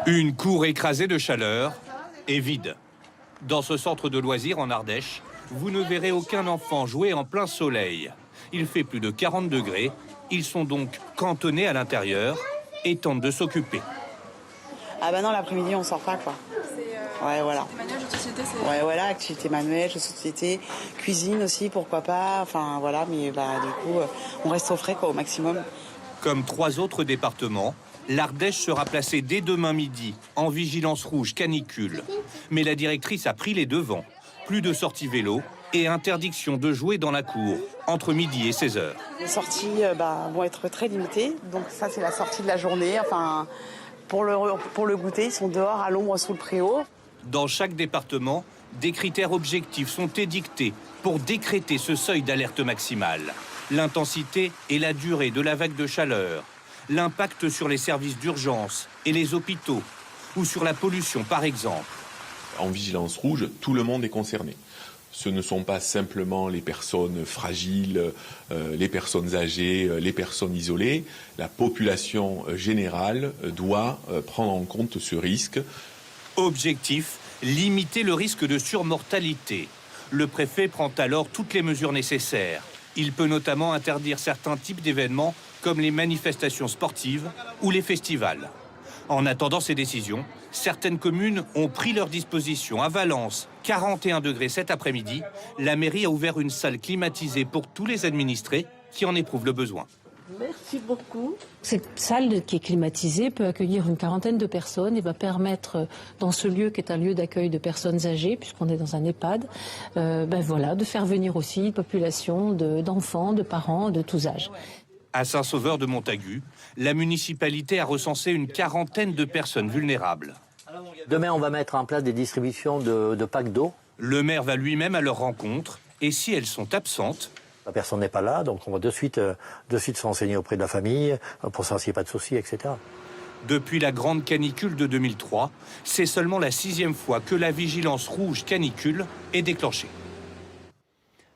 Une cour écrasée de chaleur et vide. Dans ce centre de loisirs en Ardèche, vous ne verrez aucun enfant jouer en plein soleil. Il fait plus de 40 degrés. Ils sont donc cantonnés à l'intérieur et tentent de s'occuper. Ah bah non, l'après-midi, on sort pas, quoi. Ouais, voilà. Activité manuelle, jeux de société, c'est... Ouais, voilà, activité manuelle, jeux de société, cuisine aussi, pourquoi pas. Enfin, voilà, mais bah, du coup, on reste au frais, quoi, au maximum. Comme 3 autres départements, l'Ardèche sera placée dès demain midi en vigilance rouge canicule. Mais la directrice a pris les devants. Plus de sorties vélo et interdiction de jouer dans la cour entre midi et 16h. Les sorties vont être très limitées. Donc ça, c'est la sortie de la journée. Enfin, pour le goûter, ils sont dehors à l'ombre sous le préau. Dans chaque département, des critères objectifs sont édictés pour décréter ce seuil d'alerte maximale. L'intensité et la durée de la vague de chaleur, l'impact sur les services d'urgence et les hôpitaux, ou sur la pollution par exemple. En vigilance rouge, tout le monde est concerné. Ce ne sont pas simplement les personnes fragiles, les personnes âgées, les personnes isolées. La population générale doit prendre en compte ce risque. Objectif, limiter le risque de surmortalité. Le préfet prend alors toutes les mesures nécessaires. Il peut notamment interdire certains types d'événements comme les manifestations sportives ou les festivals. En attendant ces décisions, certaines communes ont pris leurs dispositions. À Valence, 41 degrés cet après-midi, la mairie a ouvert une salle climatisée pour tous les administrés qui en éprouvent le besoin. Merci beaucoup. Cette salle qui est climatisée peut accueillir une quarantaine de personnes et va permettre, dans ce lieu qui est un lieu d'accueil de personnes âgées, puisqu'on est dans un EHPAD, de faire venir aussi une population d'enfants, de parents de tous âges. À Saint-Sauveur-de-Montagu, la municipalité a recensé une quarantaine de personnes vulnérables. Demain, on va mettre en place des distributions de packs d'eau. Le maire va lui-même à leur rencontre et si elles sont absentes, la personne n'est pas là, donc on va de suite se renseigner auprès de la famille pour savoir s'il n'y a pas de soucis, etc. Depuis la grande canicule de 2003, c'est seulement la 6e fois que la vigilance rouge canicule est déclenchée.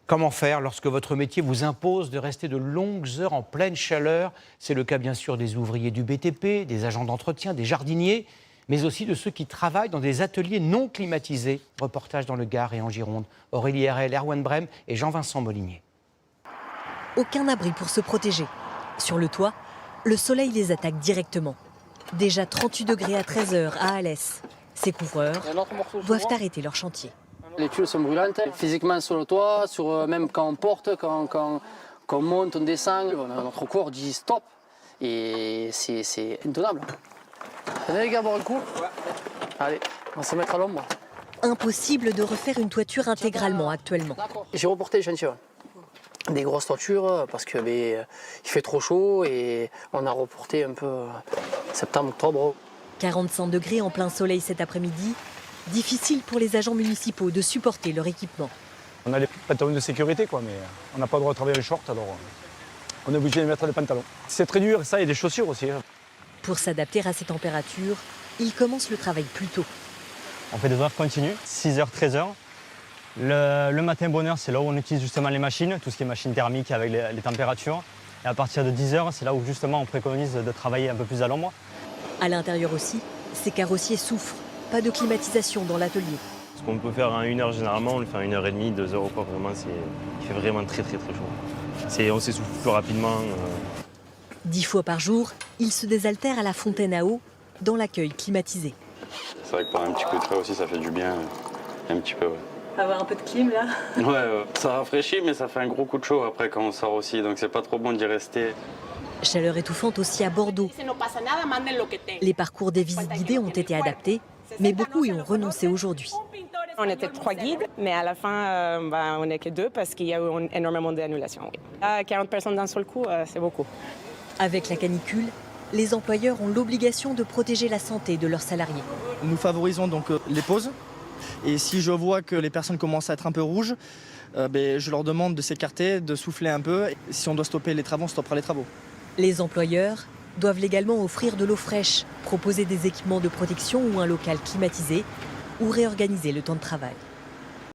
Comment faire lorsque votre métier vous impose de rester de longues heures en pleine chaleur? C'est le cas bien sûr des ouvriers du BTP, des agents d'entretien, des jardiniers, mais aussi de ceux qui travaillent dans des ateliers non climatisés. Reportage dans le Gard et en Gironde. Aurélie RL, Erwan Brem et Jean-Vincent Molinier. Aucun abri pour se protéger. Sur le toit, le soleil les attaque directement. Déjà 38 degrés à 13h à Alès. Ces couvreurs doivent arrêter leur chantier. Les tuiles sont brûlantes, physiquement sur le toit, même quand on porte, quand on monte, on descend, notre corps dit stop. Et c'est intenable. Allez les gars, boire un coup. Allez, on va se mettre à l'ombre. Impossible de refaire une toiture intégralement actuellement. J'ai reporté l'échantillon. Des grosses toitures parce que il fait trop chaud et on a reporté un peu septembre-octobre. 45 degrés en plein soleil cet après-midi. Difficile pour les agents municipaux de supporter leur équipement. On a les pantalons de sécurité, mais on n'a pas le droit de travailler en short, alors on est obligé de mettre les pantalons. C'est très dur, ça, et des chaussures aussi. Pour s'adapter à ces températures, ils commencent le travail plus tôt. On fait des horaires continus, 6h, 13h. Le matin, bonne heure, c'est là où on utilise justement les machines, tout ce qui est machine thermique avec les températures. Et à partir de 10h, c'est là où justement on préconise de travailler un peu plus à l'ombre. À l'intérieur aussi, ces carrossiers souffrent. Pas de climatisation dans l'atelier. Ce qu'on peut faire en 1 heure, généralement, on le fait en 1h30, 2 heures ou quoi. Vraiment, il fait vraiment très chaud. On s'essouffle plus rapidement. 10 fois par jour, ils se désaltèrent à la fontaine à eau, dans l'accueil climatisé. C'est vrai que par un petit coup de frais aussi, ça fait du bien, un petit peu. Ouais. Avoir un peu de clim là. Ouais, ça rafraîchit, mais ça fait un gros coup de chaud après quand on sort aussi, donc c'est pas trop bon d'y rester. Chaleur étouffante aussi à Bordeaux. Les parcours des visites guidées ont été adaptés, mais beaucoup y ont renoncé aujourd'hui. On était 3 guides, mais à la fin, on n'est que 2 parce qu'il y a eu énormément d'annulations. Oui. 40 personnes d'un seul coup, c'est beaucoup. Avec la canicule, les employeurs ont l'obligation de protéger la santé de leurs salariés. Nous favorisons donc les pauses. Et si je vois que les personnes commencent à être un peu rouges, je leur demande de s'écarter, de souffler un peu. Et si on doit stopper les travaux, on stoppera les travaux. Les employeurs doivent également offrir de l'eau fraîche, proposer des équipements de protection ou un local climatisé, ou réorganiser le temps de travail.